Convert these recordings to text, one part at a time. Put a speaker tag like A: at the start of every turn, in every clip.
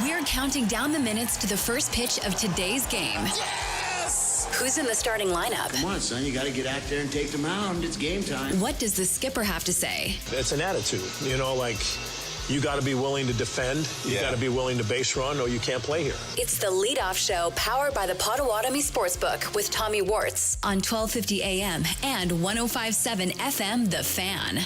A: We're counting down the minutes to the first pitch of today's game.
B: Yes!
A: Who's in the starting lineup?
C: Come on, son, you got to get out there and take the mound. It's game time.
A: What does the skipper have to say?
D: It's an attitude, you got to be willing to defend, you got to be willing to base run, or you can't play here.
A: It's the leadoff show powered by the Potawatomi Sportsbook with Tommy Wortz on 1250 AM and 105.7 FM, The Fan.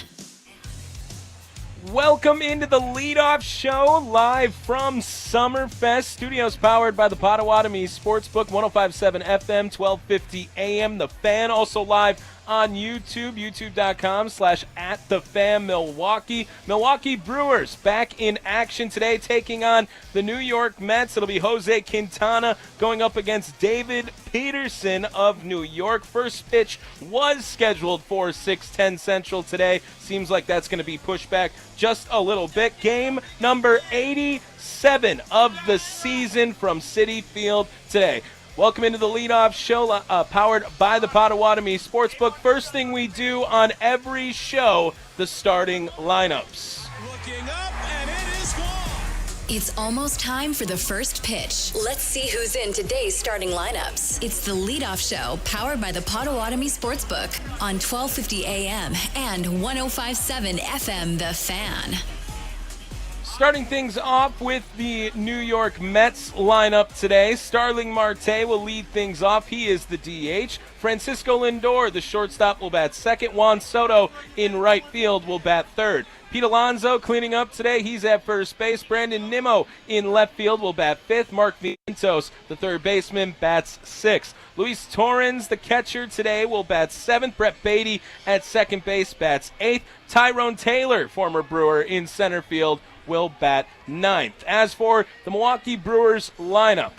E: Welcome into the leadoff show live from Summerfest Studios, powered by the Potawatomi Sportsbook, 105.7 FM, 1250 AM. The Fan, also live on YouTube, youtube.com/@thefan Milwaukee. Milwaukee Brewers back in action today, taking on the New York Mets. It'll be Jose Quintana going up against David Peterson of New York. First pitch was scheduled for 6:10 Central today. Seems like that's going to be pushed back just a little bit. Game number 87 of the season from Citi Field today. Welcome into the leadoff show powered by the Potawatomi Sportsbook. First thing we do on every show, the starting lineups.
B: Looking up, and it is gone.
A: It's almost time for the first pitch. Let's see who's in today's starting lineups. It's the leadoff show powered by the Potawatomi Sportsbook on 1250 AM and 105.7 FM, The Fan.
E: Starting things off with the New York Mets lineup today. Starling Marte will lead things off. He is the DH. Francisco Lindor, the shortstop, will bat second. Juan Soto in right field will bat third. Pete Alonso cleaning up today. He's at first base. Brandon Nimmo in left field will bat fifth. Mark Vientos, the third baseman, bats sixth. Luis Torrens, the catcher today, will bat seventh. Brett Beatty at second base bats eighth. Tyrone Taylor, former Brewer, in center field, will bat ninth. As for the Milwaukee Brewers lineup,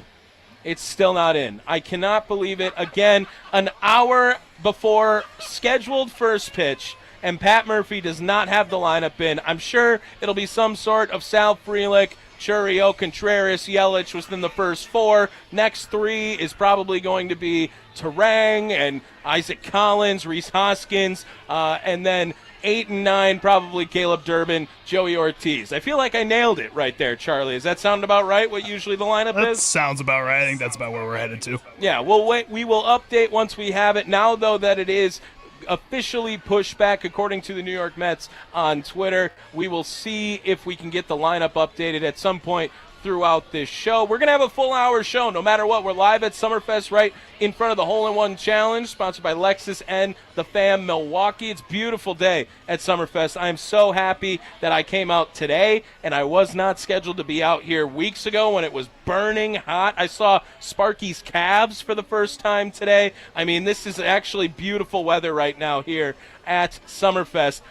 E: it's still not in. I cannot believe it. Again, an hour before scheduled first pitch, and Pat Murphy does not have the lineup in. I'm sure it'll be some sort of Sal Frelick, Churio, Contreras, Yelich within the first four. Next three is probably going to be Terang and Isaac Collins, Rhys Hoskins, and then 8 and 9, probably Caleb Durbin, Joey Ortiz. I feel like I nailed it right there, Charlie. Does that sound about right, what usually the lineup is?
F: That sounds about right. I think that's about where we're headed to.
E: Yeah, we'll wait. We will update once we have it. Now, though, that it is officially pushed back, according to the New York Mets on Twitter, we will see if we can get the lineup updated at some point throughout this show. We're going to have a full hour show no matter what. We're live at Summerfest right in front of the Hole-in-One Challenge, sponsored by Lexus and the Fan Milwaukee. It's a beautiful day at Summerfest. I'm so happy that I came out today, and I was not scheduled to be out here weeks ago when it was burning hot. I saw Sparky's calves for the first time today. I mean, this is actually beautiful weather right now here at Summerfest.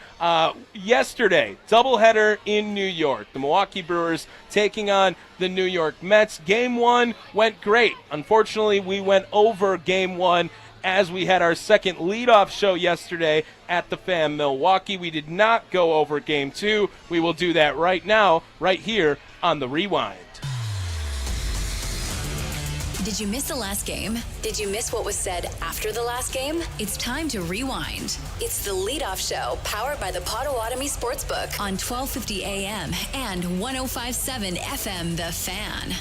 E: Yesterday, doubleheader in New York. The Milwaukee Brewers taking on the New York Mets. Game one went great. Unfortunately, we went over game one as we had our second leadoff show yesterday at the Fan Milwaukee. We did not go over game two. We will do that right now, right here on the Rewind.
A: Did you miss the last game? Did you miss what was said after the last game? It's time to rewind. It's the leadoff show powered by the Potawatomi Sportsbook on 1250 AM and 105.7 FM, The Fan.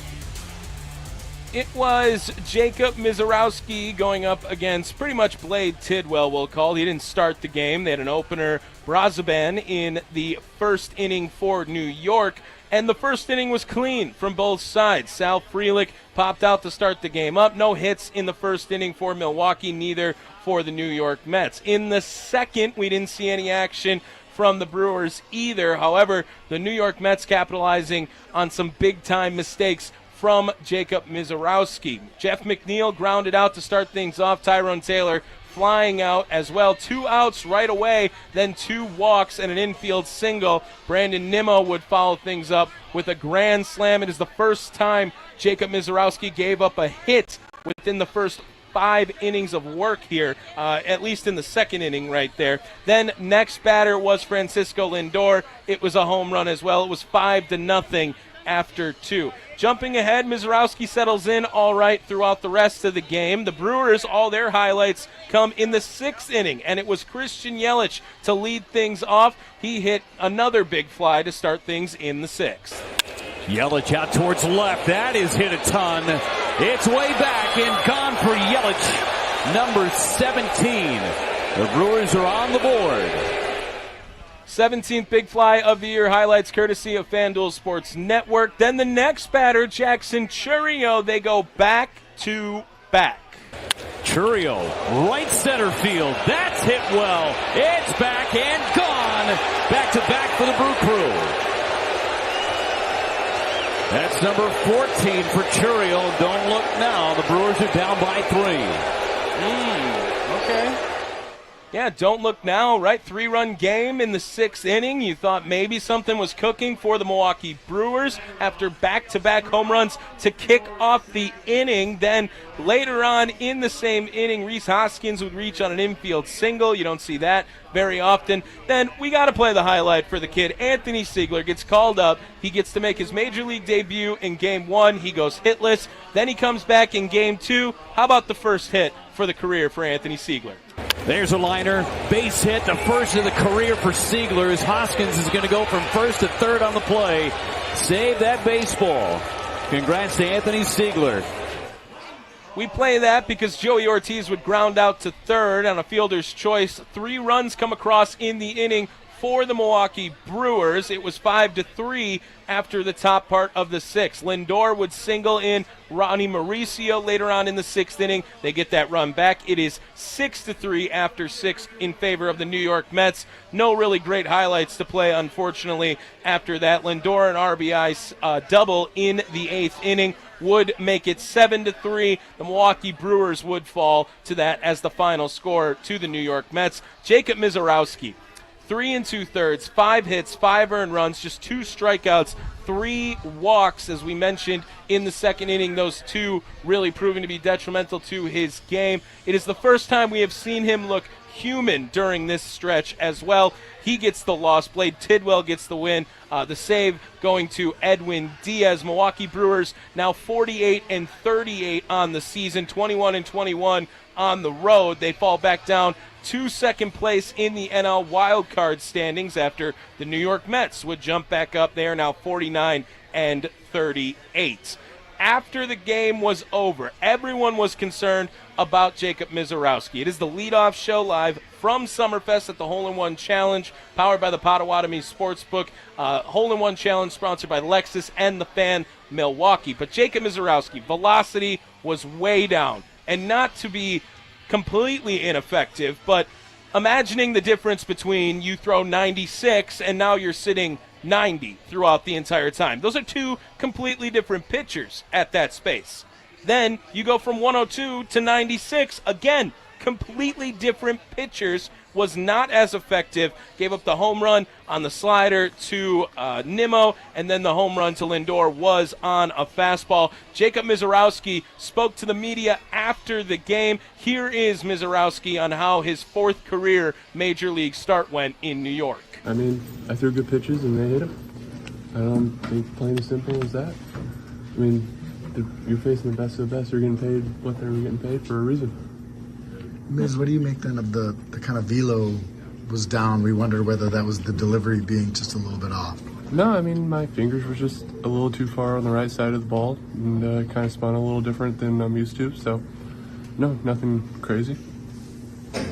E: It was Jacob Mizorowski going up against pretty much Blade Tidwell, we'll call. He didn't start the game. They had an opener, Brazoban, in the first inning for New York. And the first inning was clean from both sides. Sal Frelick popped out to start the game up. No hits in the first inning for Milwaukee, neither for the New York Mets. In the second, we didn't see any action from the Brewers either. However, the New York Mets capitalizing on some big-time mistakes from Jacob Mizorowski. Jeff McNeil grounded out to start things off. Tyrone Taylor flying out as well. 2 outs right away, then 2 walks and an infield single. Brandon Nimmo would follow things up with a grand slam. It is the first time Jacob Mizorowski gave up a hit within the first 5 innings of work here, at least in the second inning right there. Then next batter was Francisco Lindor. It was a home run as well. It was 5-0 after 2. Jumping ahead, Mizorowski settles in all right throughout the rest of the game. The Brewers, all their highlights come in the 6th inning, and it was Christian Yelich to lead things off. He hit another big fly to start things in the 6th.
G: Yelich out towards left. That is hit a ton. It's way back and gone for Yelich, number 17. The Brewers are on the board.
E: 17th big fly of the year, highlights courtesy of FanDuel Sports Network. Then the next batter, Jackson Chourio, they go back to back.
G: Chourio, right center field. That's hit well. It's back and gone. Back to back for the Brew Crew. That's number 14 for Chourio. Don't look now. The Brewers are down by 3.
E: Okay. Yeah, don't look now, right? 3-run game in the 6th inning. You thought maybe something was cooking for the Milwaukee Brewers after back-to-back home runs to kick off the inning. Then later on in the same inning, Rhys Hoskins would reach on an infield single. You don't see that very often. Then we got to play the highlight for the kid. Anthony Siegler gets called up. He gets to make his Major League debut in Game 1. He goes hitless. Then he comes back in Game 2. How about the first hit for the career for Anthony Siegler?
G: There's a liner, base hit, the first of the career for Siegler, as Hoskins is going to go from first to third on the play. Save that baseball. Congrats to Anthony Siegler.
E: We play that because Joey Ortiz would ground out to third on a fielder's choice. 3 runs come across in the inning for the Milwaukee Brewers. It was 5-3 after the top part of the 6th. Lindor would single in Ronnie Mauricio later on in the 6th inning. They get that run back. It is 6-3 after 6 in favor of the New York Mets. No really great highlights to play, unfortunately, after that. Lindor and RBI double in the 8th inning would make it 7-3. The Milwaukee Brewers would fall to that as the final score to the New York Mets. Jacob Misiorowski, 3 2/3, 5 hits, 5 earned runs, just 2 strikeouts, 3 walks, as we mentioned in the 2nd inning. Those 2 really proving to be detrimental to his game. It is the first time we have seen him look human during this stretch as well. He gets the loss. Blade Tidwell gets the win. The save going to Edwin Diaz. Milwaukee Brewers now 48-38 on the season, 21-21 on the road. They fall back down to 2nd place in the NL wildcard standings after the New York Mets would jump back up. They are now 49-38. After the game was over, everyone was concerned about Jacob Misiorowski. It is the leadoff show live from Summerfest at the Hole-in-One Challenge, powered by the Potawatomi Sportsbook. Hole-in-One Challenge sponsored by Lexus and the Fan Milwaukee. But Jacob Misiorowski, velocity was way down. And not to be completely ineffective, but imagining the difference between you throw 96 and now you're sitting 90 throughout the entire time. Those are 2 completely different pitchers at that space. Then you go from 102 to 96, again, completely different pitchers. Was not as effective. Gave up the home run on the slider to Nimmo, and then the home run to Lindor was on a fastball. Jacob Misiorowski spoke to the media after the game. Here is Misiorowski on how his 4th career Major League start went in New York.
H: I mean, I threw good pitches and they hit them. I don't think plain as simple as that. I mean, you're facing the best of the best. You're getting paid what they were getting paid for a reason.
I: Miz, what do you make then of the kind of velo was down? We wondered whether that was the delivery being just a little bit off.
H: No, I mean, my fingers were just a little too far on the right side of the ball and kind of spun a little different than I'm used to. So, no, nothing crazy.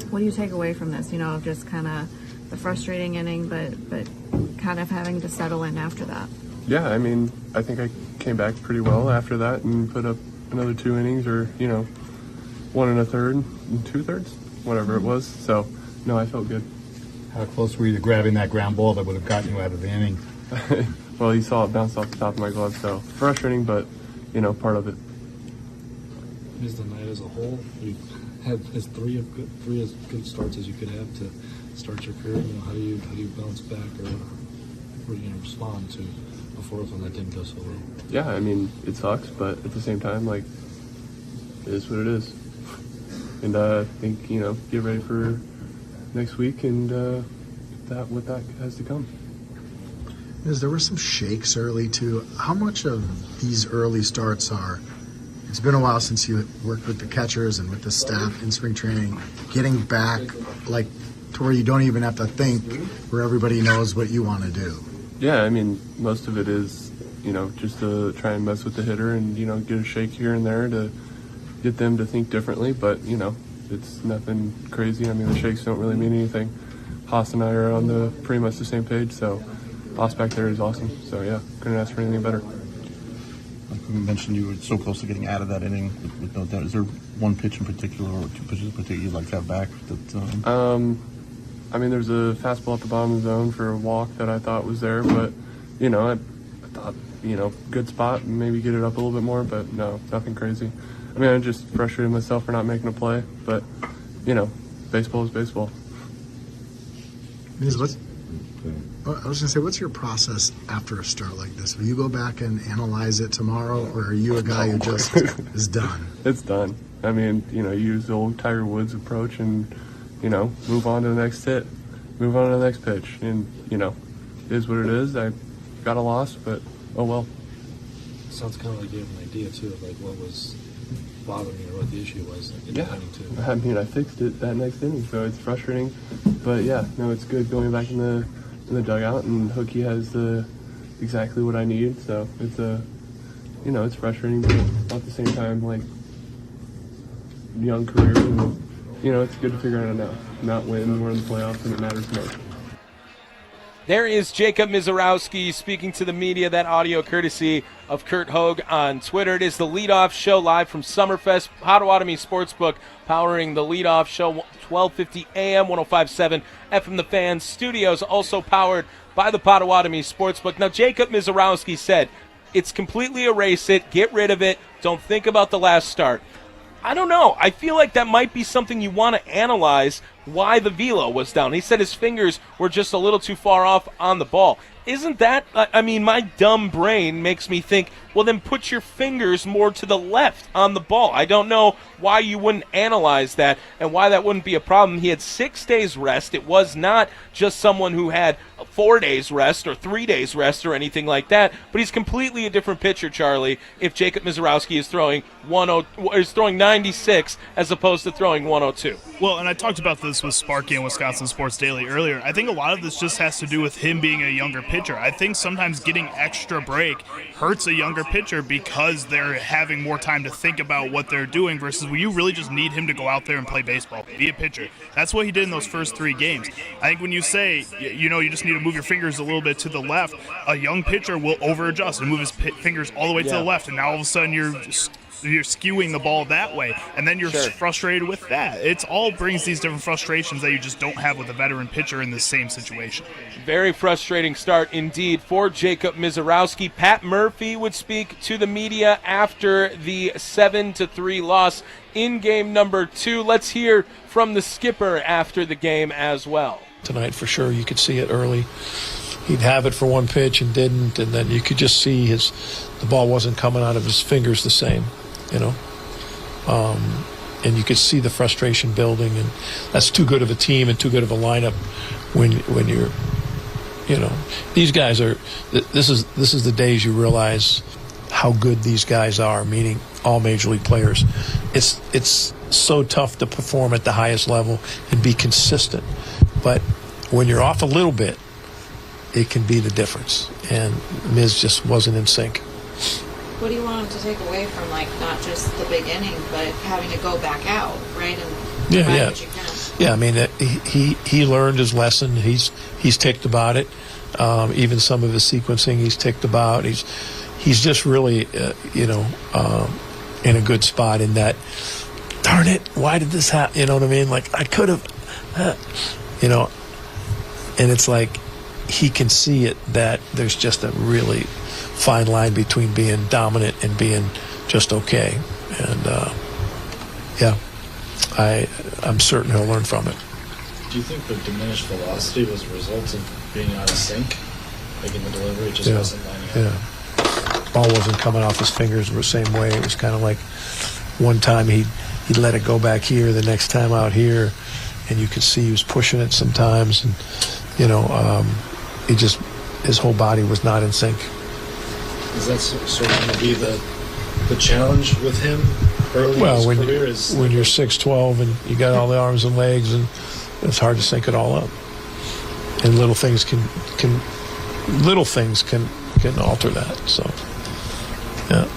J: What do you take away from this? You know, just kind of the frustrating inning, but kind of having to settle in after that.
H: Yeah, I mean, I think I came back pretty well after that and put up another 2 innings or, 1 1/3 and 2/3, whatever it was. So, no, I felt good.
I: How close were you to grabbing that ground ball that would have gotten you out of the inning?
H: Well, you saw it bounce off the top of my glove, so frustrating, but, part of it.
K: Is the night as a whole, you had as three as good starts as you could have to start your career. How do you bounce back, or what do you respond to a 4th one that didn't go so well?
H: Yeah, I mean, it sucks, but at the same time, it is what it is. And I think, get ready for next week and what that has to come.
I: There were some shakes early, too. How much of these early starts are, it's been a while since you worked with the catchers and with the staff in spring training, getting back, to where you don't even have to think, where everybody knows what you want to do?
H: Yeah, I mean, most of it is, just to try and mess with the hitter and, get a shake here and there to get them to think differently. But, it's nothing crazy. I mean, the shakes don't really mean anything. Haas and I are on pretty much the same page, so Haas back there is awesome. So, yeah, couldn't ask for anything better.
L: Like you mentioned, you were so close to getting out of that inning with no doubt. Is there one pitch in particular or two pitches in particular you'd like to have back?
H: I mean, there's a fastball at the bottom of the zone for a walk that I thought was there, but, I thought, good spot, maybe get it up a little bit more, but no, nothing crazy. I mean, I just frustrated myself for not making a play, but, baseball is baseball.
I: I was going to say, what's your process after a start like this? Will you go back and analyze it tomorrow, or are you a guy who just is done?
H: It's done. I mean, use the old Tiger Woods approach and, move on to the next hit, move on to the next pitch. And, it is what it is. I got a loss, but oh well.
K: Sounds kind of like you have an idea, too, of, what was bothering you or what the issue was in the inning, too.
H: I mean, I fixed it that next inning, so it's frustrating. But, yeah, no, it's good going back in the dugout, and Hookie has exactly what I need. So it's it's frustrating, but at the same time, young career, and, it's good to figure it out now. Not win, we're in the playoffs, and it matters most.
E: There is Jacob Mizorowski speaking to the media. That audio courtesy of Kurt Hogue on Twitter. It is the leadoff show live from Summerfest. Potawatomi Sportsbook powering the leadoff show, 1250 AM, 105.7 FM The Fan. Studios also powered by the Potawatomi Sportsbook. Now, Jacob Mizorowski said, it's completely erase it, get rid of it, don't think about the last start. I don't know. I feel like that might be something you want to analyze, why the velo was down. He said his fingers were just a little too far off on the ball. Isn't that, I mean, my dumb brain makes me think, well, then put your fingers more to the left on the ball. I don't know why you wouldn't analyze that and why that wouldn't be a problem. He had 6 days rest. It was not just someone who had 4 days rest or 3 days rest or anything like that, but he's completely a different pitcher, Charlie, if Jacob Mizorowski is throwing 96 as opposed to throwing 102.
F: Well, and I talked about this with Sparky and Wisconsin Sports Daily earlier. I think a lot of this just has to do with him being a younger pitcher. I think sometimes getting extra break hurts a younger pitcher because they're having more time to think about what they're doing versus when you really just need him to go out there and play baseball, be a pitcher. That's what he did in those first 3 games. I think when you say, you just need to move your fingers a little bit to the left, a young pitcher will over-adjust and move his fingers all the way to the left, and now all of a sudden you're skewing the ball that way, and then you're frustrated with that. It all brings these different frustrations that you just don't have with a veteran pitcher in the same situation.
E: Very frustrating start indeed for Jacob Mizorowski. Pat Murphy would speak to the media after the 7-3 loss in game number 2. Let's hear from the skipper after the game as well.
M: Tonight, for sure, you could see it early. He'd have it for one pitch and didn't, and then you could just see the ball wasn't coming out of his fingers the same, and you could see the frustration building, and that's too good of a team and too good of a lineup when you're, these guys are. This is the days you realize how good these guys are, meaning all major league players. It's so tough to perform at the highest level and be consistent, but when you're off a little bit, it can be the difference, and Miz just wasn't in sync.
J: What do you want him to take away from, not just the big inning, but having to go back out, right? And
M: Yeah, I mean, he learned his lesson. He's ticked about it. Even some of his sequencing, he's ticked about. He's just really, in a good spot in that, darn it, why did this happen? You know what I mean? I could have, and it's like, he can see it, that there's just a really fine line between being dominant and being just okay. And, I'm certain he'll learn from it.
K: Do you think the diminished velocity was a result of being out of sync? In the delivery, it just wasn't lining up?
M: Yeah. Ball wasn't coming off his fingers the same way. It was kind of like one time he'd let it go back here, the next time out here, and you could see he was pushing it sometimes, and, his whole body was not in sync.
K: Is that sort of going to be the challenge with him early in his career?
M: When you're 6'12" and you got all the arms and legs, and it's hard to sync it all up. And little things can little things can alter that. So, yeah.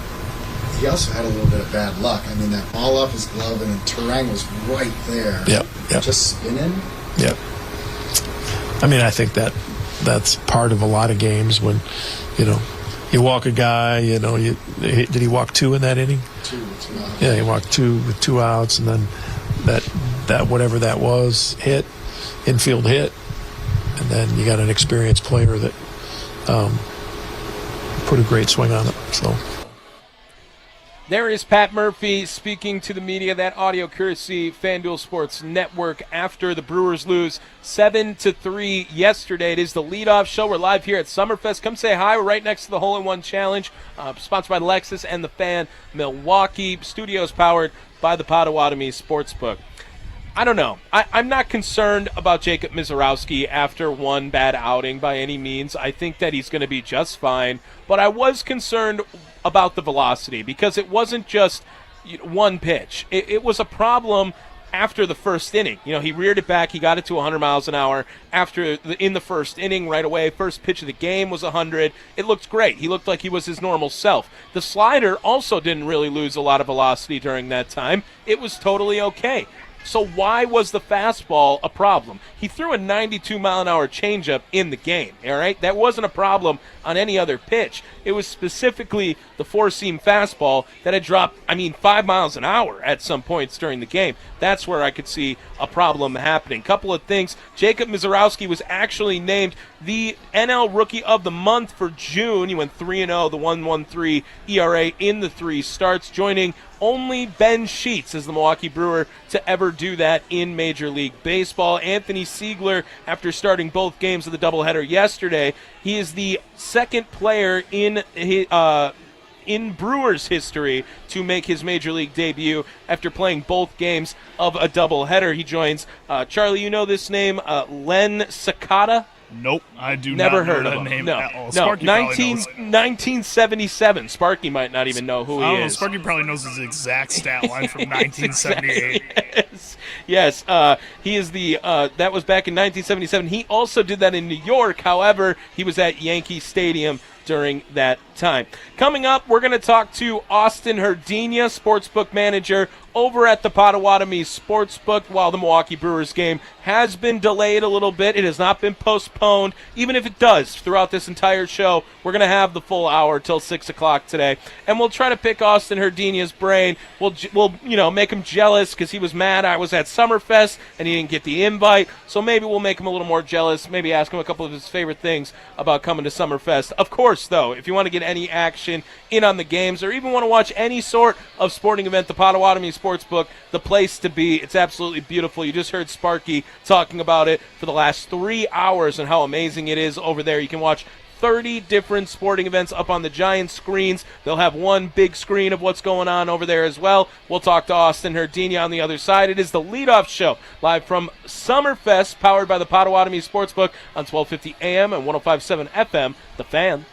I: He also had a little bit of bad luck. I mean, that ball off his glove and the terrain was right there.
M: Yep.
I: Just spinning.
M: Yep. I mean, I think that's part of a lot of games when, you walk a guy, did he walk 2 in that inning?
I: 2 outs.
M: Yeah, he walked 2 with 2 outs, and then that whatever that was, infield hit, and then you got an experienced player that put a great swing on it, so.
E: There is Pat Murphy speaking to the media. That audio courtesy FanDuel Sports Network after the Brewers lose 7-3 yesterday. It is the leadoff show. We're live here at Summerfest. Come say hi. We're right next to the Hole-in-One Challenge, sponsored by Lexus and the Fan Milwaukee. Studios powered by the Potawatomi Sportsbook. I don't know. I'm not concerned about Jacob Misiorowski after one bad outing by any means. I think that he's going to be just fine. But I was concerned about the velocity because it wasn't just one pitch. It was a problem after the first inning. He reared it back. He got it to 100 miles an hour in the first inning right away. First pitch of the game was 100. It looked great. He looked like he was his normal self. The slider also didn't really lose a lot of velocity during that time. It was totally okay. So why was the fastball a problem? He threw a 92-mile-an-hour changeup in the game, all right? That wasn't a problem on any other pitch. It was specifically the four-seam fastball that had dropped, 5 miles an hour at some points during the game. That's where I could see a problem happening. Couple of things. Jacob Misiorowski was actually named the NL Rookie of the Month for June. He went 3-0, the 1.13 ERA in the 3 starts, joining only Ben Sheets as the Milwaukee Brewer to ever do that in Major League Baseball. Anthony Siegler, after starting both games of the doubleheader yesterday, he is the second player in Brewers history to make his Major League debut after playing both games of a doubleheader. He joins, Charlie, you know this name, Len Sakata?
F: Nope, I do
E: Never
F: not know
E: heard
F: that
E: of him.
F: name
E: No,
F: at all.
E: no.
F: Sparky probably knows.
E: 1977. Sparky might not even know who he is.
F: Sparky probably knows his exact stat line from 1978.
E: Yes, he is that was back in 1977. He also did that in New York. However, he was at Yankee Stadium during that time. Coming up, we're going to talk to Austin Herdina, sportsbook manager over at the Potawatomi Sportsbook. While the Milwaukee Brewers game has been delayed a little bit, it has not been postponed. Even if it does, throughout this entire show, we're going to have the full hour till 6 o'clock today. And we'll try to pick Austin Herdina's brain. We'll make him jealous because he was mad I was at Summerfest and he didn't get the invite. So maybe we'll make him a little more jealous, maybe ask him a couple of his favorite things about coming to Summerfest. Of course, though, if you want to get any action in on the games or even want to watch any sort of sporting event, the Potawatomi Sportsbook, the place to be. It's absolutely beautiful. You just heard Sparky talking about it for the last 3 hours and how amazing it is over there. You can watch 30 different sporting events up on the giant screens. They'll have one big screen of what's going on over there as well. We'll talk to Austin Herdina on the other side. It is the leadoff show live from Summerfest, powered by the Potawatomi Sportsbook on 1250 AM and 105.7 FM, The Fan.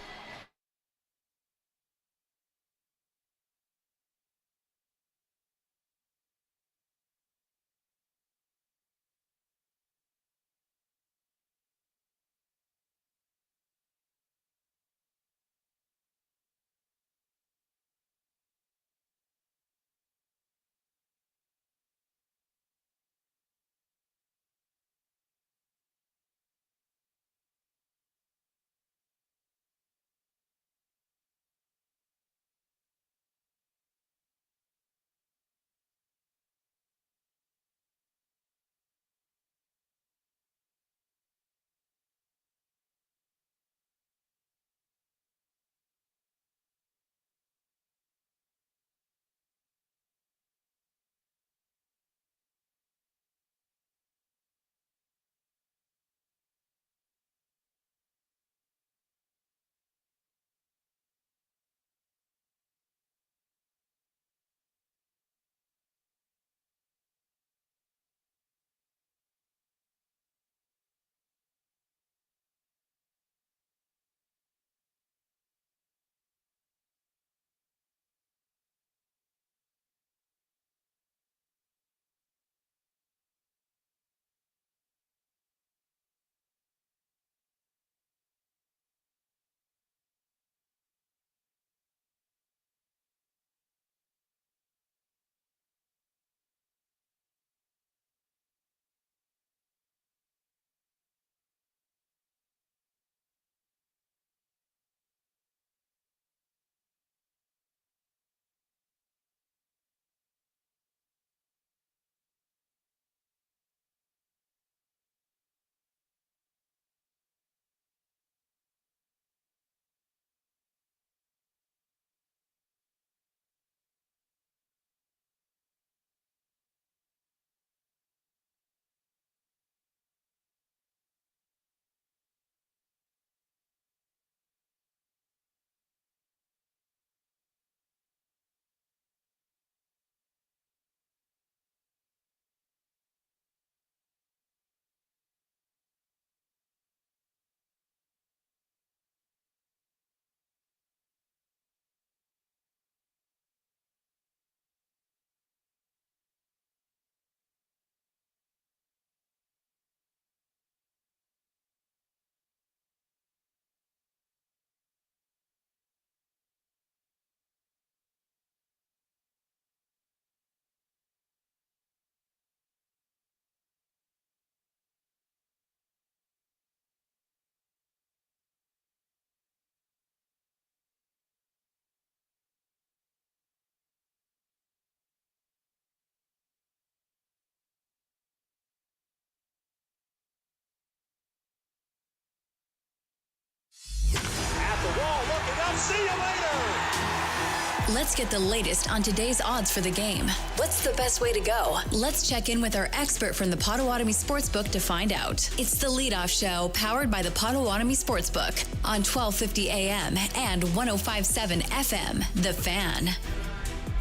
B: See you later.
A: Let's get the latest on today's odds for the game. What's the best way to go? Let's check in with our expert from the Potawatomi Sportsbook to find out. It's the Leadoff Show, powered by the Potawatomi Sportsbook on 1250 AM and 105.7 FM, The Fan.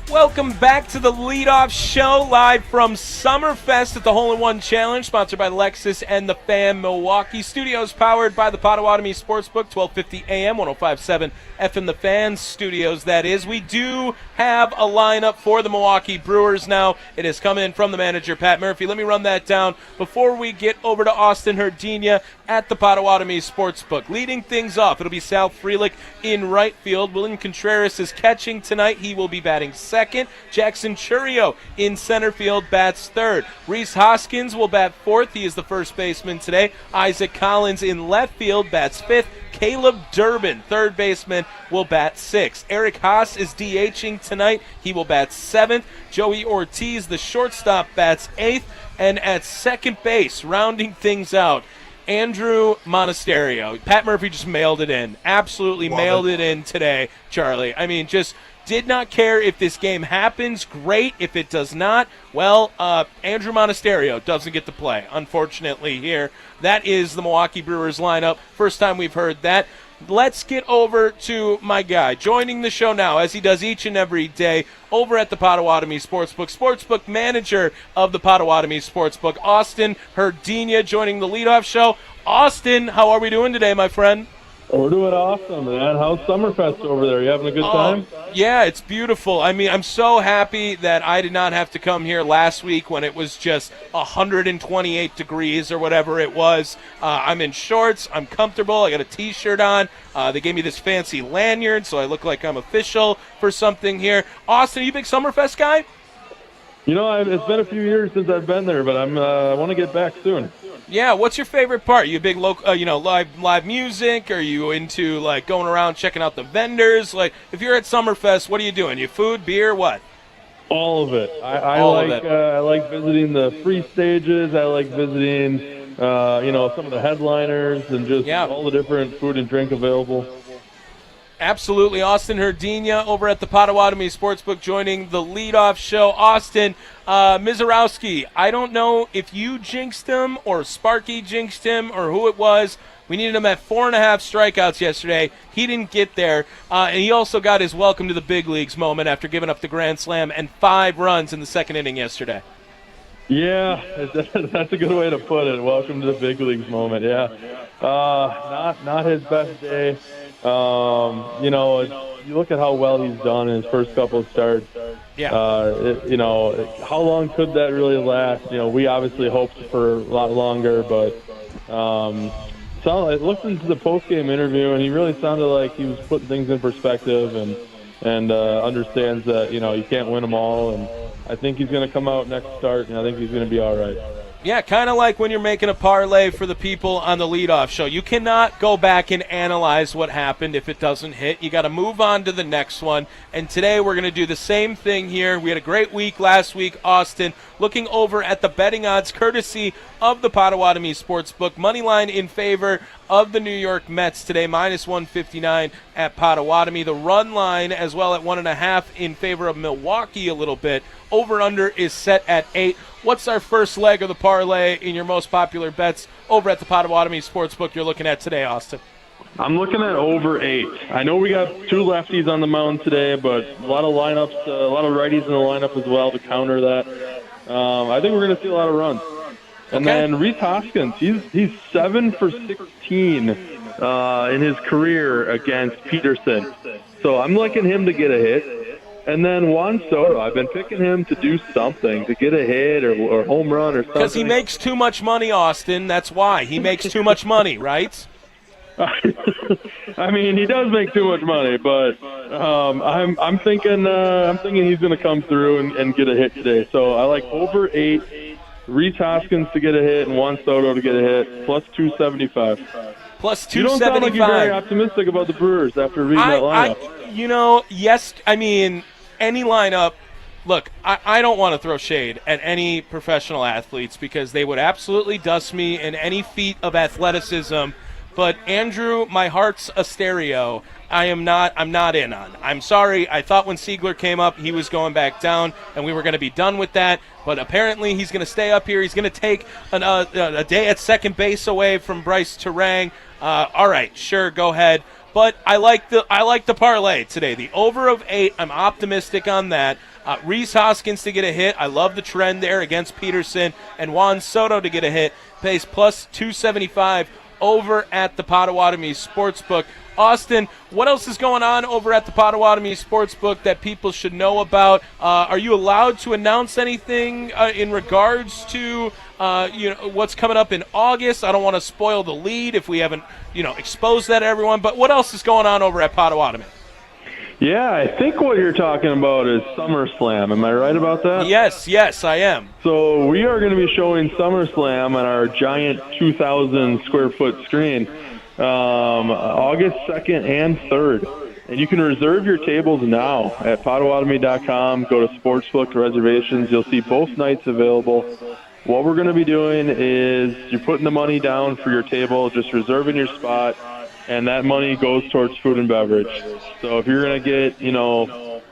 E: Welcome back to the Leadoff Show, live from Summerfest at the Hole-in-One Challenge, sponsored by Lexus and the Fan Milwaukee. Studios powered by the Potawatomi Sportsbook, 1250 AM, 105.7 FM, The Fan Studios, that is. We do have a lineup for the Milwaukee Brewers now. It has come in from the manager, Pat Murphy. Let me run that down before we get over to Austin Herdina at the Potawatomi Sportsbook. Leading things off, it'll be Sal Frelick in right field. William Contreras is catching tonight. He will be batting second. Jackson Churio in center field bats third. Rhys Hoskins will bat fourth. He is the first baseman today. Isaac Collins in left field bats fifth. Caleb Durbin, third baseman, will bat sixth. Eric Haas is DHing tonight. He will bat seventh. Joey Ortiz, the shortstop, bats eighth. And at second base, rounding things out, Andrew Monasterio. Pat Murphy just mailed it in. Absolutely mailed it in today, Charlie. I mean, just did not care if this game happens. Great. If it does not, well, Andrew Monasterio doesn't get to play, unfortunately, here. That is the Milwaukee Brewers lineup. First time we've heard that. Let's get over to my guy, joining the show now, as he does each and every day, over at the Potawatomi Sportsbook manager of the Potawatomi Sportsbook, Austin Herdina, joining the Leadoff Show. Austin, how are we doing today, my friend?
N: We're doing awesome, man. How's Summerfest over there? You having a good time?
E: Yeah, it's beautiful. I mean, I'm so happy that I did not have to come here last week when it was just 128 degrees or whatever it was. I'm in shorts. I'm comfortable. I got a T-shirt on. They gave me this fancy lanyard, so I look like I'm official for something here. Austin, are you a big Summerfest guy?
N: You know, it's been a few years since I've been there, but I want to get back soon.
E: Yeah, what's your favorite part? You a big live music? Are you into like going around checking out the vendors? Like, if you're at Summerfest, what are you doing? You food, beer, what?
N: All of it. I like visiting the free stages. I like visiting, some of the headliners and just all the different food and drink available.
E: Absolutely. Austin Herdina over at the Potawatomi Sportsbook, joining the Leadoff Show. Austin, Mizorowski, I don't know if you jinxed him or Sparky jinxed him or who it was. We needed him at 4.5 strikeouts yesterday. He didn't get there. And he also got his welcome to the big leagues moment after giving up the grand slam and 5 runs in the second inning yesterday.
N: Yeah, that's a good way to put it. Welcome to the big leagues moment, yeah. Not his best day. You look at how well he's done in his first couple of starts.
E: Yeah.
N: How long could that really last? We obviously hoped for a lot longer, but I listened to the post-game interview, and he really sounded like he was putting things in perspective and understands that, you can't win them all. And I think he's going to come out next start, and I think he's going to be all right.
E: Yeah, kind of like when you're making a parlay for the people on the Leadoff Show. You cannot go back and analyze what happened if it doesn't hit. You got to move on to the next one. And today we're going to do the same thing here. We had a great week last week, Austin. Looking over at the betting odds, courtesy of the Potawatomi Sportsbook. Money line in favor of the New York Mets today, -159 at Potawatomi. The run line as well at 1.5 in favor of Milwaukee a little bit. Over-under is set at 8. What's our first leg of the parlay in your most popular bets over at the Potawatomi Sportsbook you're looking at today, Austin?
N: I'm looking at over 8. I know we got 2 lefties on the mound today, but a lot of lineups, a lot of righties in the lineup as well to counter that. I think we're going to see a lot of runs. And then Rhys Hoskins, he's 7 for 16 in his career against Peterson. So I'm liking him to get a hit. And then Juan Soto, I've been picking him to do something, to get a hit or home run or something.
E: Because he makes too much money, Austin. That's why. He makes too much money, right?
N: I mean, he does make too much money, but I'm thinking he's going to come through and get a hit today. So I like over 8, Rhys Hoskins to get a hit and Juan Soto to get a hit, plus 275.
E: Plus 275.
N: You don't sound like you're very optimistic about the Brewers after reading that lineup.
E: Yes, I mean, any lineup. Look, I don't want to throw shade at any professional athletes because they would absolutely dust me in any feat of athleticism. but Andrew, my heart's a stereo. I'm not in on. I'm sorry. I thought when Siegler came up, he was going back down, and we were going to be done with that. But apparently, he's going to stay up here. He's going to take a day at second base away from Bryce Terang. All right, sure, go ahead. But I like the parlay today. The over of 8. I'm optimistic on that. Rhys Hoskins to get a hit. I love the trend there against Peterson, and Juan Soto to get a hit. Pays plus 275 over at the Potawatomi Sportsbook. Austin, what else is going on over at the Potawatomi Sportsbook that people should know about? Are you allowed to announce anything in regards to what's coming up in August? I don't want to spoil the lead if we haven't exposed that to everyone, but what else is going on over at Potawatomi?
N: Yeah, I think what you're talking about is SummerSlam. Am I right about that?
E: Yes, I am.
N: So we are going to be showing SummerSlam on our giant 2,000 square foot screen August 2nd and 3rd. And you can reserve your tables now at Potawatomi.com. Go to Sportsbook reservations. You'll see both nights available. What we're going to be doing is you're putting the money down for your table, just reserving your spot, and that money goes towards food and beverage. So if you're going to get,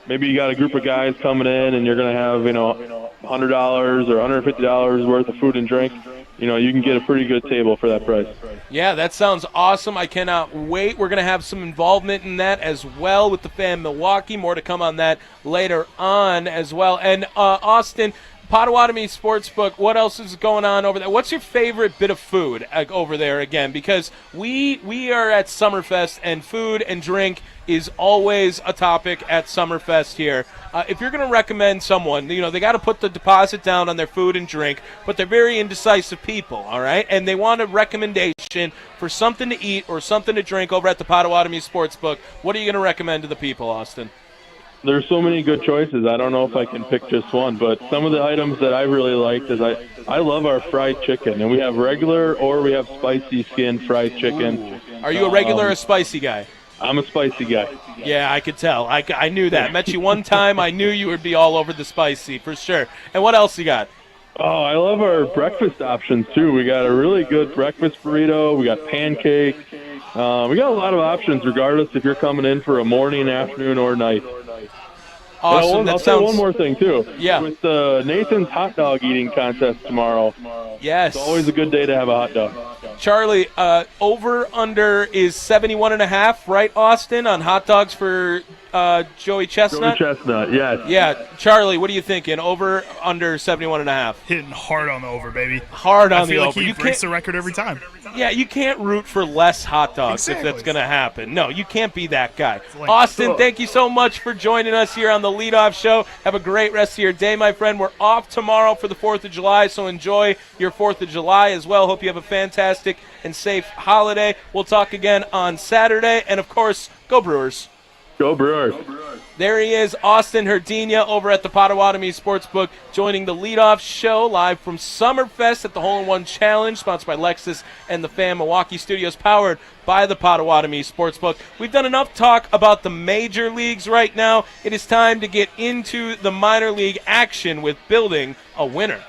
N: maybe you got a group of guys coming in and you're going to have, $100 or $150 worth of food and drink, you can get a pretty good table for that price.
E: Yeah, that sounds awesome. I cannot wait. We're going to have some involvement in that as well with the Fan Milwaukee. More to come on that later on as well. And Austin, Potawatomi Sportsbook, what else is going on over there? What's your favorite bit of food over there again? Because we are at Summerfest, and food and drink is always a topic at Summerfest here. If you're going to recommend someone, they got to put the deposit down on their food and drink, but they're very indecisive people, all right? And they want a recommendation for something to eat or something to drink over at the Potawatomi Sportsbook. What are you going to recommend to the people, Austin?
N: There's so many good choices. I don't know if I can pick just one, but some of the items that I really liked is I love our fried chicken, and we have regular or we have spicy skin fried chicken.
E: Are you a regular or spicy guy?
N: I'm a spicy guy.
E: Yeah, I could tell. I knew that. Met you one time. I knew you would be all over the spicy for sure. And what else you got?
N: Oh, I love our breakfast options too. We got a really good breakfast burrito. We got pancakes. We got a lot of options regardless if you're coming in for a morning, afternoon, or night.
E: Awesome.
N: I'll say one more thing, too.
E: Yeah.
N: With Nathan's hot dog eating contest tomorrow.
E: Yes.
N: It's always a good day to have a hot dog.
E: Charlie, over-under is 71.5, right, Austin, on hot dogs for Joey Chestnut?
N: Joey Chestnut, yes.
E: Yeah. Charlie, what are you thinking? Over-under 71.5?
F: Hitting hard on the over, baby.
E: Hard on the over.
F: I feel like he breaks the record every time.
E: Yeah, you can't root for less hot dogs if that's going to happen. No, you can't be that guy. Austin, thank you so much for joining us here on the Leadoff Show. Have a great rest of your day, my friend. We're off tomorrow for the 4th of July, so enjoy your 4th of July as well. Hope you have a fantastic and safe holiday. We'll talk again on Saturday. And, of course, go Brewers.
N: Go Brewers.
E: There he is, Austin Herdina over at the Potawatomi Sportsbook, joining the Leadoff Show live from Summerfest at the Hole-in-One Challenge, sponsored by Lexus and the Fan Milwaukee Studios, powered by the Potawatomi Sportsbook. We've done enough talk about the major leagues right now. It is time to get into the minor league action with building a winner.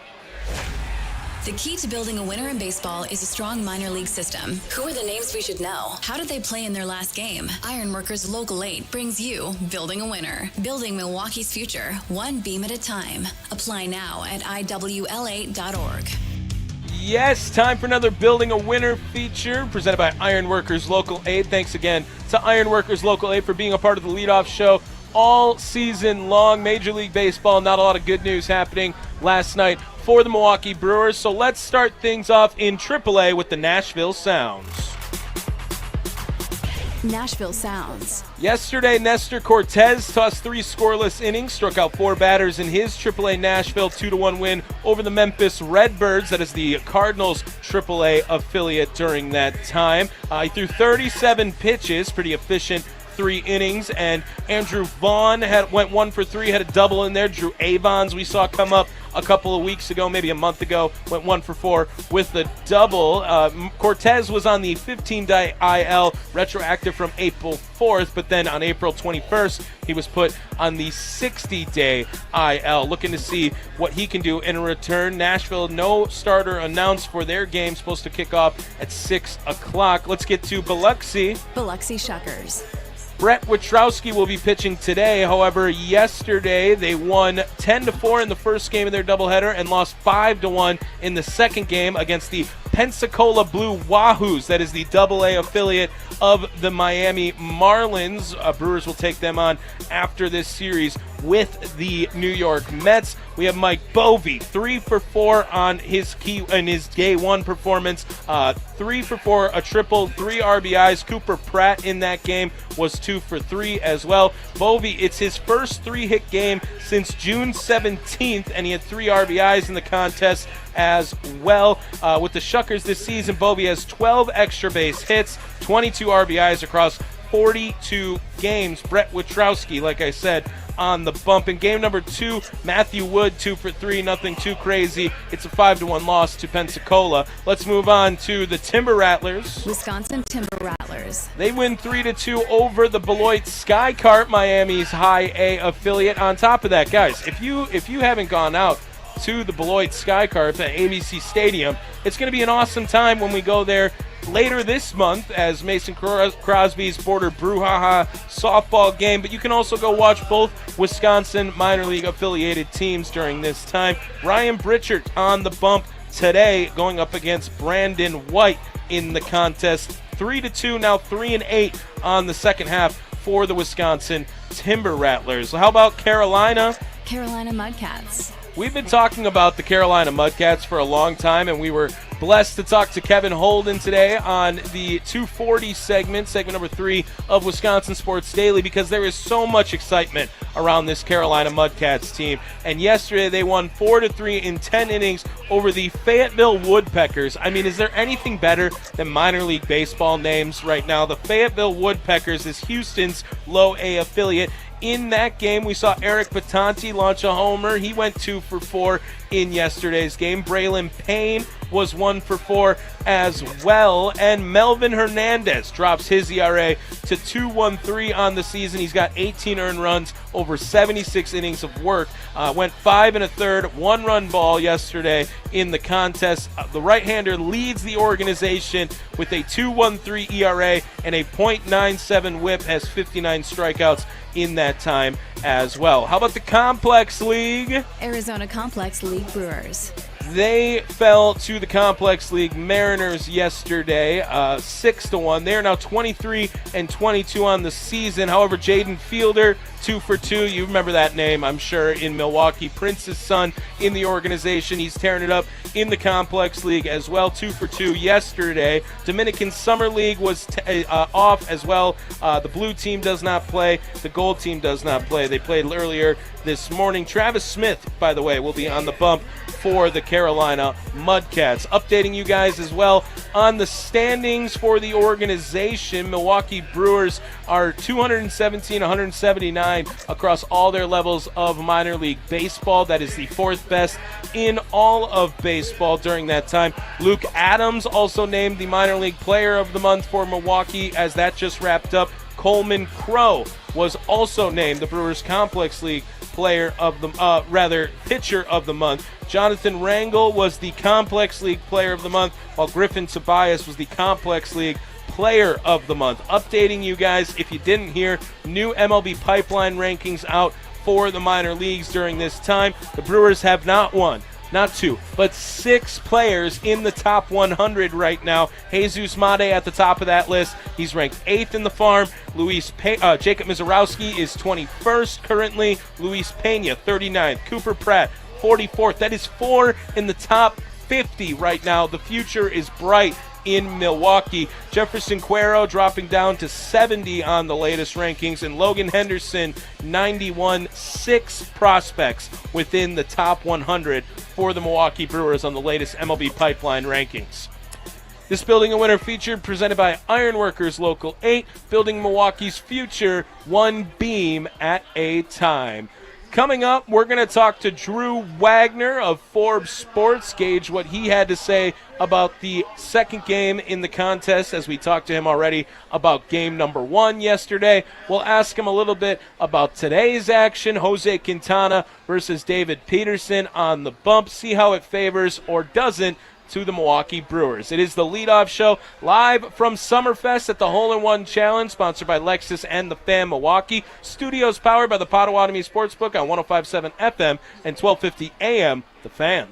A: The key to building a winner in baseball is a strong minor league system. Who are the names we should know? How did they play in their last game? Ironworkers Local 8 brings you Building a Winner. Building Milwaukee's future, one beam at a time. Apply now at IWL8.org.
E: Yes, time for another Building a Winner feature presented by Ironworkers Local 8. Thanks again to Ironworkers Local 8 for being a part of the Leadoff Show all season long. Major League Baseball, not a lot of good news happening last night for the Milwaukee Brewers. So let's start things off in AAA with the Nashville Sounds.
A: Nashville Sounds.
E: Yesterday, Nestor Cortez tossed 3 scoreless innings, struck out 4 batters in his AAA Nashville 2-1 win over the Memphis Redbirds. That is the Cardinals' AAA affiliate during that time. He threw 37 pitches, pretty efficient 3 innings, and Andrew Vaughn went 1 for 3, had a double in there. Drew Avons, we saw come up a couple of weeks ago, maybe a month ago, went 1 for 4 with the double. Cortez was on the 15-day IL, retroactive from April 4th, but then on April 21st, he was put on the 60-day IL. Looking to see what he can do in return. Nashville, no starter announced for their game, supposed to kick off at 6 o'clock. Let's get to Biloxi.
A: Biloxi Shuckers.
E: Brett Witrowski will be pitching today. However, yesterday they won 10-4 in the first game of their doubleheader and lost 5-1 in the second game against the Pensacola Blue Wahoos. That is the AA affiliate of the Miami Marlins. Brewers will take them on after this series with the New York Mets. We have Mike Bovee, 3 for 4 on his day one performance. 3 for 4, a triple, 3 RBIs. Cooper Pratt in that game was 2 for 3 as well. Bovee, it's his first 3-hit game since June 17th, and he had 3 RBIs in the contest as well. With the Shuckers this season, Bovee has 12 extra base hits, 22 RBIs across 42 games. Brett Witrowski, like I said, on the bump. In game number 2, Matthew Wood, 2 for 3, nothing too crazy. It's a 5-1 loss to Pensacola. Let's move on to the Timber Rattlers.
A: Wisconsin Timber Rattlers.
E: They win 3-2 over the Beloit Skycart, Miami's high A affiliate. On top of that, guys, if you haven't gone out to the Beloit Skycart at ABC Stadium, it's going to be an awesome time when we go there later this month as Mason Crosby's Border Brouhaha softball game. But you can also go watch both Wisconsin minor league affiliated teams during this time. Ryan Britchard on the bump today, going up against Brandon White in the contest. 3-2, now 3-8 on the second half for the Wisconsin Timber Rattlers. How about Carolina?
A: Carolina Mudcats.
E: We've been talking about the Carolina Mudcats for a long time, and we were blessed to talk to Kevin Holden today on the 240 segment number 3 of Wisconsin Sports Daily, because there is so much excitement around this Carolina Mudcats team. And yesterday they won 4-3 in 10 innings over the Fayetteville Woodpeckers. I mean, is there anything better than minor league baseball names right now? The Fayetteville Woodpeckers is Houston's low A affiliate. In that game, we saw Eric Batanti launch a homer. He went 2 for 4 in yesterday's game. Braylon Payne was 1 for 4 as well. And Melvin Hernandez drops his ERA to 2.13 on the season. He's got 18 earned runs over 76 innings of work. Went 5 1/3, 1-run ball yesterday in the contest. The right-hander leads the organization with a 2.13 ERA and a .97 whip, has 59 strikeouts in that time as well. How about the Complex League?
A: Arizona Complex League Brewers.
E: They fell to the Complex League Mariners yesterday, 6-1. They are now 23-22 on the season. However, Jaden Fielder, 2 for 2. You remember that name, I'm sure, in Milwaukee. Prince's son in the organization. He's tearing it up in the Complex League as well. 2 for 2 yesterday. Dominican Summer League was off as well. The blue team does not play. The gold team does not play. They played earlier this morning. Travis Smith, by the way, will be on the bump for the Carolina Mudcats. Updating you guys as well on the standings for the organization. Milwaukee Brewers are 217-179 across all their levels of minor league baseball. That is the 4th best in all of baseball during that time. Luke Adams also named the minor league player of the month for Milwaukee, as that just wrapped up. Coleman Crow was also named the Brewers Complex League pitcher of the month. Jonathan Rangel was the Complex League Player of the Month, while Griffin Tobias was the Complex League Player of the Month. Updating you guys, if you didn't hear, new MLB Pipeline rankings out for the minor leagues during this time. The Brewers have not one, not 2, but 6 players in the top 100 right now. Jesus Made at the top of that list. He's ranked 8th in the farm. Jacob Mizorowski is 21st currently. Luis Pena, 39th. Cooper Pratt, 44th. That is 4 in the top 50 right now. The future is bright in Milwaukee. Jefferson Cuero dropping down to 70 on the latest rankings, and Logan Henderson, 91. 6 prospects within the top 100 for the Milwaukee Brewers on the latest MLB Pipeline rankings. This Building a Winner feature presented by Ironworkers Local 8, building Milwaukee's future one beam at a time. Coming up, we're going to talk to Drew Wagner of Forbes Sports, gauge what he had to say about the second game in the contest, as we talked to him already about game number 1 yesterday. We'll ask him a little bit about today's action, Jose Quintana versus David Peterson on the bump, see how it favors or doesn't to the Milwaukee Brewers. It is the leadoff show live from Summerfest at the Hole-in-One Challenge, sponsored by Lexus and the Fan Milwaukee. Studios powered by the Potawatomi Sportsbook on 105.7 FM and 1250 AM, The Fan.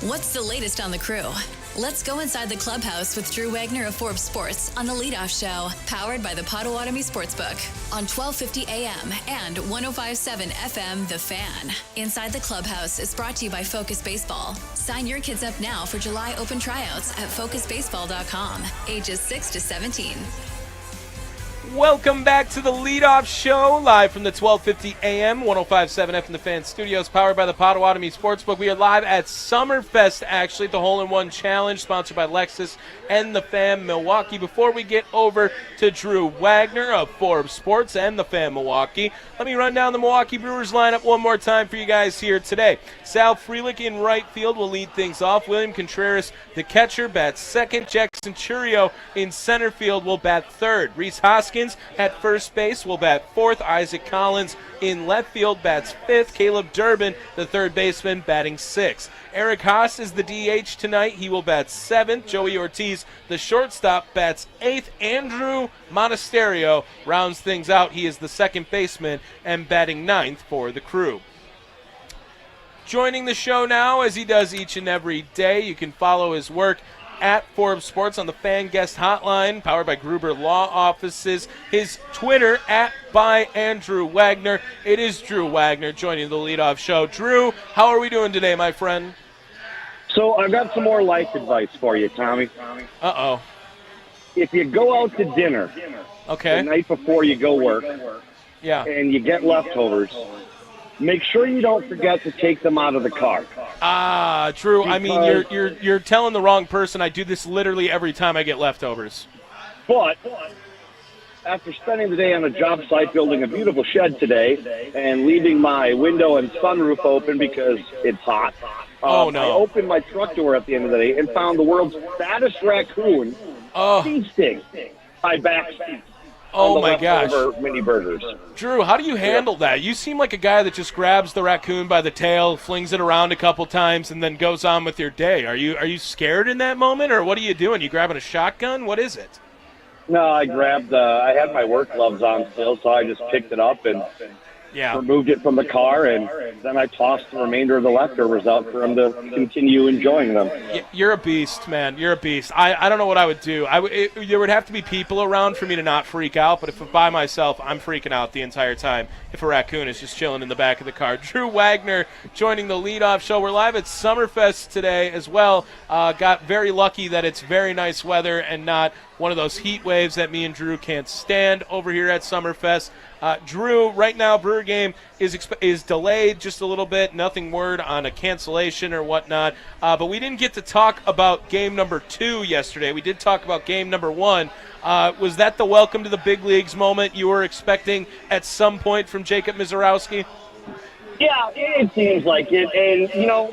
A: What's the latest on the crew? Let's go inside the clubhouse with Drew Wagner of Forbes Sports on the leadoff show, powered by the Potawatomi Sportsbook on 1250 AM and 105.7 FM, The Fan. Inside the clubhouse is brought to you by Focus Baseball. Sign your kids up now for July open tryouts at focusbaseball.com, ages 6 to 17.
E: Welcome back to the leadoff show, live from the 1250 AM, 105.7 FM The Fan Studios, powered by the Potawatomi Sportsbook. We are live at Summerfest, actually, the Hole-in-One Challenge, sponsored by Lexus and the Fan Milwaukee. Before we get over to Drew Wagner of Forbes Sports and the Fan Milwaukee, let me run down the Milwaukee Brewers lineup one more time for you guys here today. Sal Frelick in right field will lead things off. William Contreras, the catcher, bats second. Jackson Churio in center field will bat third. Rhys Hoskins at first base will bat fourth. Isaac Collins in left field bats fifth. Caleb Durbin, the third baseman, batting sixth. Eric Haas is the DH tonight. He will bat seventh. Joey Ortiz, the shortstop, bats eighth. Andrew Monasterio rounds things out. He is the second baseman and batting ninth for the crew. joining the show now, as he does each and every day. You can follow his work at Forbes Sports on the Fan Guest Hotline, powered by Gruber Law Offices. His Twitter, by Andrew Wagner. It is Drew Wagner joining the leadoff show. Drew, how are we doing today, my friend?
O: So I've got some more life advice for you, Tommy.
E: Uh-oh.
O: If you go out to dinner the night before you go work, and you get leftovers, make sure you don't forget to take them out of the car.
E: Drew, I mean, you're telling the wrong person. I do this literally every time I get leftovers.
O: But after spending the day on a job site building a beautiful shed today and leaving my window and sunroof open because it's hot,
E: oh no!
O: I opened my truck door at the end of the day and found the world's fattest raccoon feasting my back seat.
E: Oh my gosh.
O: Mini burgers.
E: Drew, how do you handle that? You seem like a guy that just grabs the raccoon by the tail, flings it around a couple times, and then goes on with your day. Are you scared in that moment, or what are you doing? You grabbing a shotgun? What is it?
O: No, I grabbed, I had my work gloves on still, so I just picked it up and removed it from the car, and then I tossed the remainder of the leftovers out for him to continue enjoying them.
E: You're a beast, man. You're a beast. I don't know what I would do. There would have to be people around for me to not freak out, but if I'm by myself, I'm freaking out the entire time if a raccoon is just chilling in the back of the car. Drew Wagner joining the leadoff show. We're live at Summerfest today as well. Got very lucky that it's very nice weather and not one of those heat waves that me and Drew can't stand over here at Summerfest. Drew, right now, Brewer game is delayed just a little bit. Nothing word on a cancellation or whatnot. But we didn't get to talk about game number 2 yesterday. We did talk about game number 1. Was that the welcome to the big leagues moment you were expecting at some point from Jacob Mizorowski?
O: Yeah, it seems like it. And, you know,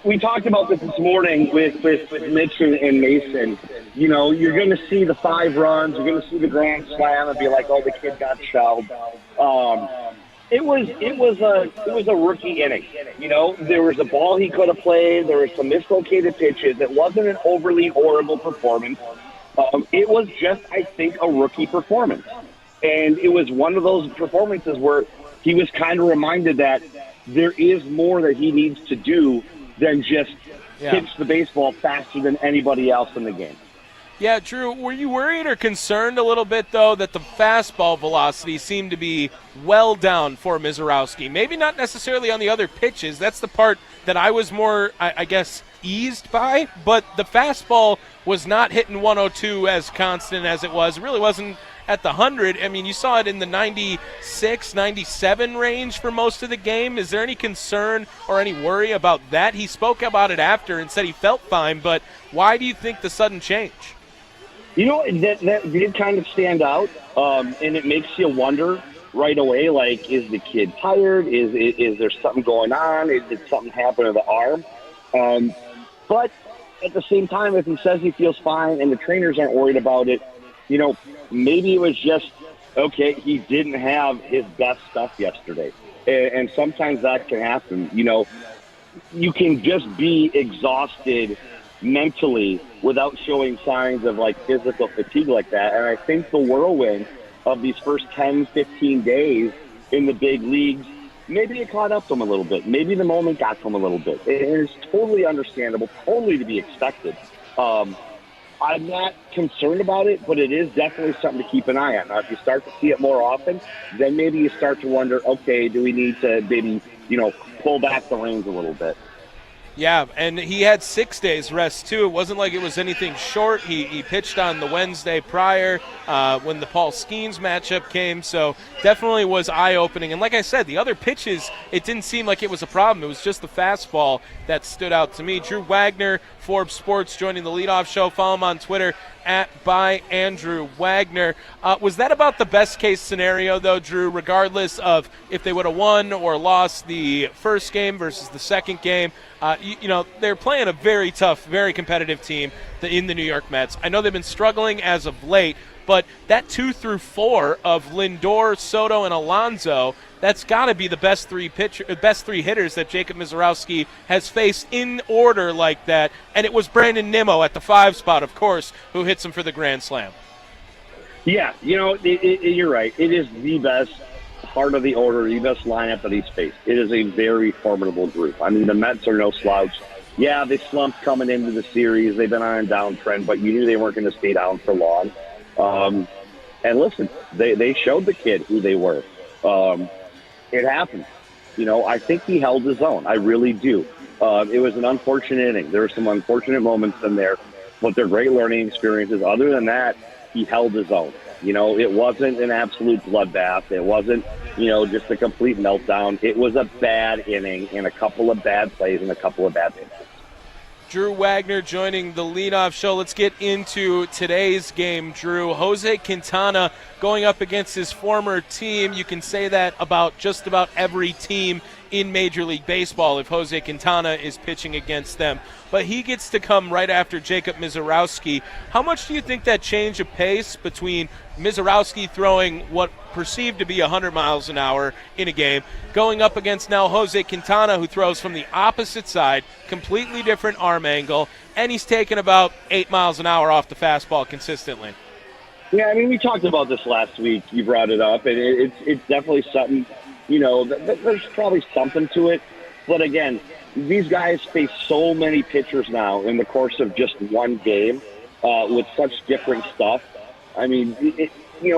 O: we talked about this morning with Mitch and Mason. You know, you're going to see the 5 runs, you're going to see the grand slam, and be like, "Oh, the kid got shelled." It was a rookie inning. You know, there was a ball he could have played. There were some mislocated pitches. It wasn't an overly horrible performance. It was just, I think, a rookie performance, and it was one of those performances where he was kind of reminded that there is more that he needs to do than just pitch the baseball faster than anybody else in the game.
E: Yeah, Drew, were you worried or concerned a little bit, though, that the fastball velocity seemed to be well down for Mizorowski? Maybe not necessarily on the other pitches. That's the part that I was more, I guess, eased by. But the fastball was not hitting 102 as constant as it was. It really wasn't at the 100. I mean, you saw it in the 96, 97 range for most of the game. Is there any concern or any worry about that? He spoke about it after and said he felt fine, but why do you think the sudden change?
O: You know, that did kind of stand out, and it makes you wonder right away, like, is the kid tired? Is there something going on? Did something happen to the arm? But at the same time, if he says he feels fine and the trainers aren't worried about it, you know, maybe it was just, okay, he didn't have his best stuff yesterday. And sometimes that can happen. You know, you can just be exhausted mentally without showing signs of, like, physical fatigue like that. And I think the whirlwind of these first 10, 15 days in the big leagues, maybe it caught up to him a little bit. Maybe the moment got to him a little bit. And it's totally understandable, totally to be expected. I'm not concerned about it, but it is definitely something to keep an eye on. Now, if you start to see it more often, then maybe you start to wonder, okay, do we need to maybe, you know, pull back the reins a little bit?
E: Yeah, and he had 6 days rest, too. It wasn't like it was anything short. He pitched on the Wednesday prior when the Paul Skeens matchup came, so definitely was eye-opening. And like I said, the other pitches, it didn't seem like it was a problem. It was just the fastball that stood out to me. Drew Wagner, Forbes Sports, joining the leadoff show. Follow him on Twitter by Andrew Wagner. Was that about the best-case scenario, though, Drew, regardless of if they would have won or lost the first game versus the second game? You know, they're playing a very tough, very competitive team in the New York Mets. I know they've been struggling as of late, but that 2 through 4 of Lindor, Soto, and Alonso, that's got to be the best three hitters that Jacob Mizorowski has faced in order like that. And it was Brandon Nimmo at the 5 spot, of course, who hits him for the grand slam.
O: Yeah, you know, you're right. It is the best part of the order, the best lineup that he's faced. It is a very formidable group. I mean, the Mets are no slouch. Yeah, they slumped coming into the series. They've been on a downtrend, but you knew they weren't going to stay down for long. And listen, they showed the kid who they were. It happened. I think he held his own. I really do. It was an unfortunate inning. There were some unfortunate moments in there, but they're great learning experiences. Other than that, he held his own. It wasn't an absolute bloodbath. It wasn't, just a complete meltdown. It was a bad inning and a couple of bad plays and a couple of bad pitches.
E: Drew Wagner joining the leadoff show. Let's get into today's game, Drew. Jose Quintana going up against his former team. You can say that about just about every team in Major League Baseball if Jose Quintana is pitching against them. But he gets to come right after Jacob Misiorowski. How much do you think that change of pace between Misiorowski throwing what perceived to be 100 miles an hour in a game, going up against now Jose Quintana, who throws from the opposite side, completely different arm angle, and he's taking about 8 miles an hour off the fastball consistently?
O: Yeah, I mean, we talked about this last week. You brought it up, and it's definitely something, there's probably something to it. But again, these guys face so many pitchers now in the course of just one game with such different stuff. I mean,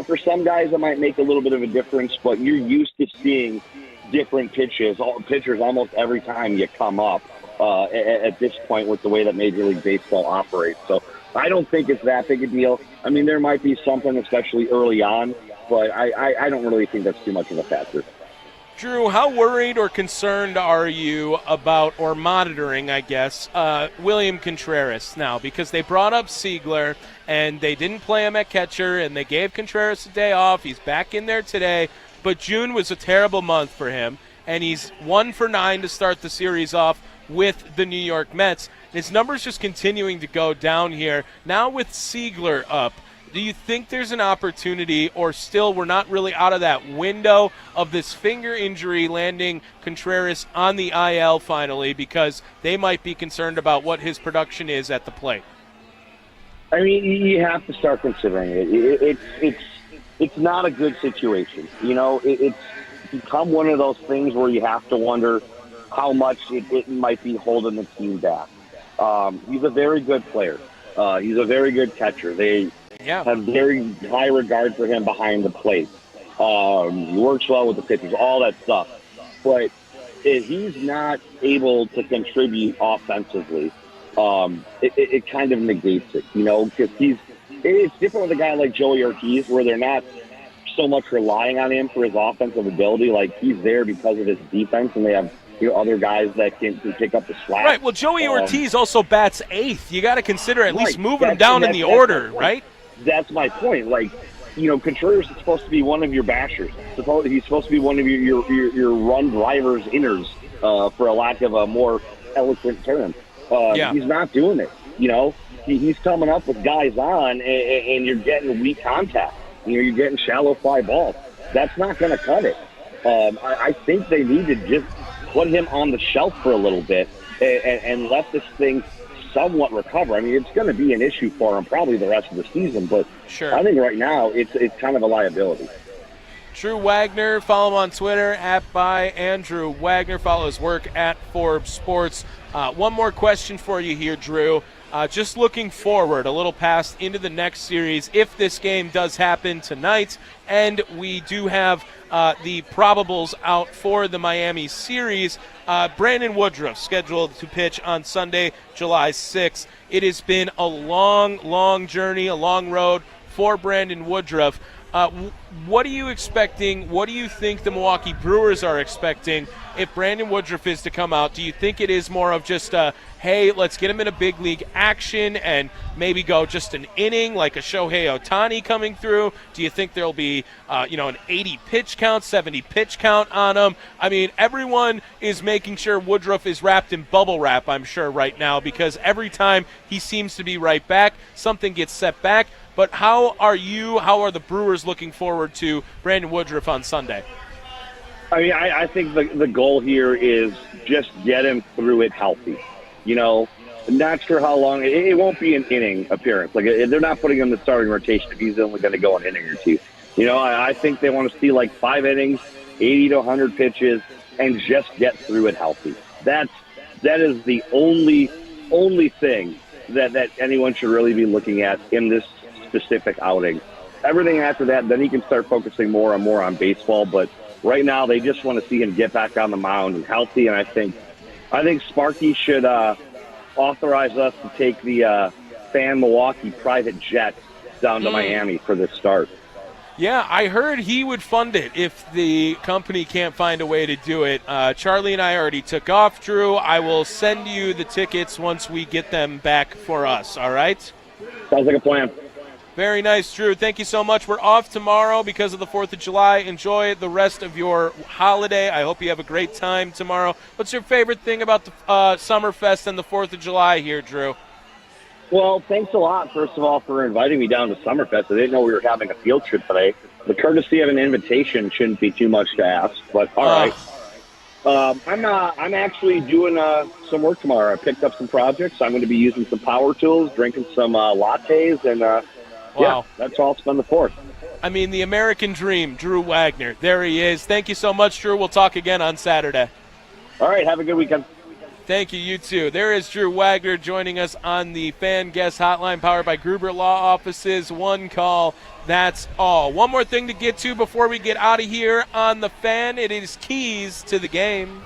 O: for some guys it might make a little bit of a difference, but you're used to seeing different pitchers almost every time you come up at this point with the way that Major League Baseball operates. So I don't think it's that big a deal. I mean, there might be something, especially early on, but I don't really think that's too much of a factor.
E: Drew, how worried or concerned are you about, or monitoring, I guess, William Contreras now? Because they brought up Siegler, and they didn't play him at catcher, and they gave Contreras a day off. He's back in there today, but June was a terrible month for him, and he's 1 for 9 to start the series off with the New York Mets. His numbers just continuing to go down here. Now with Siegler up, do you think there's an opportunity, or still we're not really out of that window of this finger injury landing Contreras on the IL finally, because they might be concerned about what his production is at the plate?
O: I mean, you have to start considering it. It's not a good situation. It's become one of those things where you have to wonder how much it might be holding the team back. He's a very good player. He's a very good catcher. They have very high regard for him behind the plate. He works well with the pitchers, all that stuff. But if he's not able to contribute offensively, it kind of negates it, because it's different with a guy like Joey Ortiz, where they're not so much relying on him for his offensive ability. Like, he's there because of his defense, and they have other guys that can pick up the slack.
E: Right. Well, Joey Ortiz also bats 8th. You got to consider at least moving him down in the order, right? That's
O: my point. Like, Contreras is supposed to be one of your bashers. He's supposed to be one of your run drivers, inners, for a lack of a more eloquent term. He's not doing it. He's coming up with guys on, and you're getting weak contact. You're getting shallow fly balls. That's not going to cut it. I think they need to just put him on the shelf for a little bit and let this thing somewhat recover. I mean, it's going to be an issue for him probably the rest of the season, but
E: sure.
O: I think right now it's kind of a liability.
E: Drew Wagner, follow him on Twitter @Andrew Wagner. Follow his work at Forbes Sports. One more question for you here, Drew. Just looking forward a little past into the next series, if this game does happen tonight, and we do have the probables out for the Miami series, Brandon Woodruff scheduled to pitch on Sunday, July 6th. It has been a long, long journey, a long road for Brandon Woodruff. What are you expecting? What do you think the Milwaukee Brewers are expecting if Brandon Woodruff is to come out? Do you think it is more of just hey, let's get him in a big league action and maybe go just an inning like a Shohei Ohtani coming through? Do you think there'll be an 80 pitch count, 70 pitch count on him? I mean, everyone is making sure Woodruff is wrapped in bubble wrap, I'm sure, right now, because every time he seems to be right back, something gets set back. But how are the Brewers looking forward to Brandon Woodruff on Sunday?
O: I mean, I think the goal here is just get him through it healthy. Not sure how long. It won't be an inning appearance. Like, they're not putting him in the starting rotation if he's only going to go an inning or two. I think they want to see like 5 innings, 80 to 100 pitches, and just get through it healthy. That is the only thing that anyone should really be looking at in this specific outing. Everything after that, then he can start focusing more on baseball. But right now, they just want to see him get back on the mound and healthy. And I think Sparky should authorize us to take the Fan Milwaukee private jet down to Miami for this start.
E: Yeah, I heard he would fund it if the company can't find a way to do it. Charlie and I already took off, Drew. I will send you the tickets once we get them back for us, all right?
O: Sounds like a plan.
E: Very nice, Drew. Thank you so much. We're off tomorrow because of the 4th of July. Enjoy the rest of your holiday. I hope you have a great time tomorrow. What's your favorite thing about the Summerfest and the 4th of July here, Drew?
O: Well, thanks a lot, first of all, for inviting me down to Summerfest. I didn't know we were having a field trip today. The courtesy of an invitation shouldn't be too much to ask, but all right. I'm actually doing some work tomorrow. I picked up some projects. I'm going to be using some power tools, drinking some lattes, and yeah, that's all. Spend the 4th.
E: I mean, the American dream, Drew Wagner. There he is. Thank you so much, Drew. We'll talk again on Saturday.
O: All right, have a good weekend.
E: Thank you, you too. There is Drew Wagner joining us on the Fan Guest Hotline powered by Gruber Law Offices. One call, that's all. One more thing to get to before we get out of here on the Fan. It is keys to the game.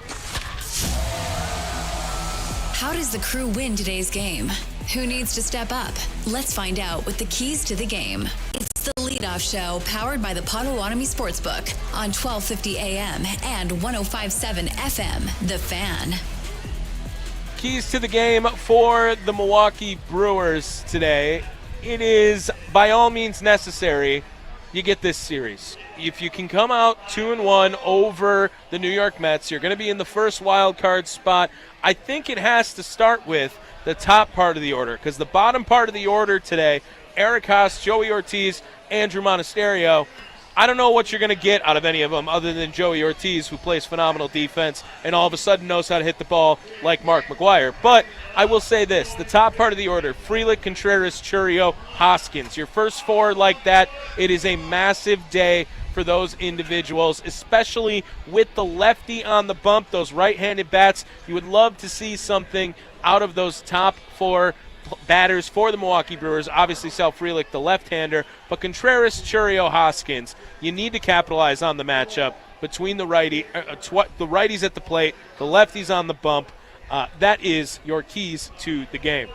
A: How does the crew win today's game? Who needs to step up? Let's find out with the keys to the game. It's the Leadoff Show, powered by the Potawatomi Sportsbook on 1250 AM and 105.7 FM, The Fan.
E: Keys to the game for the Milwaukee Brewers today. It is by all means necessary you get this series. If you can come out 2-1 over the New York Mets, you're going to be in the first wild card spot. I think it has to start with the top part of the order, because the bottom part of the order today, Eric Haas, Joey Ortiz, Andrew Monasterio, I don't know what you're going to get out of any of them other than Joey Ortiz, who plays phenomenal defense and all of a sudden knows how to hit the ball like Mark McGwire. But I will say this, the top part of the order, Frelick, Contreras, Churio, Hoskins. Your first four like that, it is a massive day for those individuals, especially with the lefty on the bump, those right-handed bats. You would love to see something out of those top four batters for the Milwaukee Brewers. Obviously, Sal Frelick, the left-hander, but Contreras, Churio, Hoskins. You need to capitalize on the matchup between the righties at the plate, the lefties on the bump. That is your keys to the game.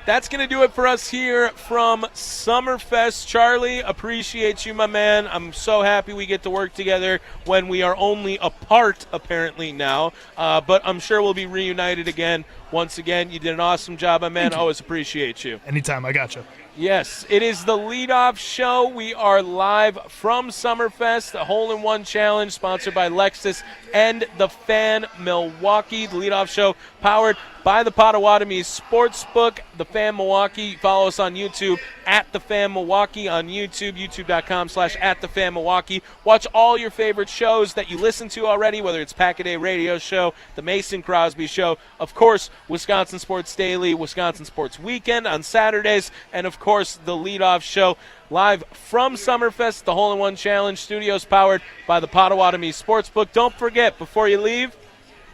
E: That's going to do it for us here from Summerfest. Charlie, appreciate you, my man. I'm so happy we get to work together when we are only apart, apparently, now. But I'm sure we'll be reunited again. Once again, you did an awesome job, my man. Always appreciate you.
F: Anytime, I got you.
E: Yes, it is the Leadoff Show. We are live from Summerfest, the Hole-in-One Challenge, sponsored by Lexus and the Fan Milwaukee. The Leadoff Show powered by the Potawatomi Sportsbook, the Fan Milwaukee. Follow us on YouTube, at the Fan Milwaukee on YouTube, youtube.com/@thefan-milwaukee. Watch all your favorite shows that you listen to already, whether it's Pack-A-Day Radio Show, the Mason Crosby Show, of course, Wisconsin Sports Daily, Wisconsin Sports Weekend on Saturdays, and of course, the Leadoff Show live from Summerfest, the Hole-in-One Challenge studios powered by the Potawatomi Sportsbook. Don't forget, before you leave,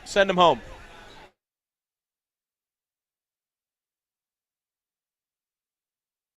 E: send them home.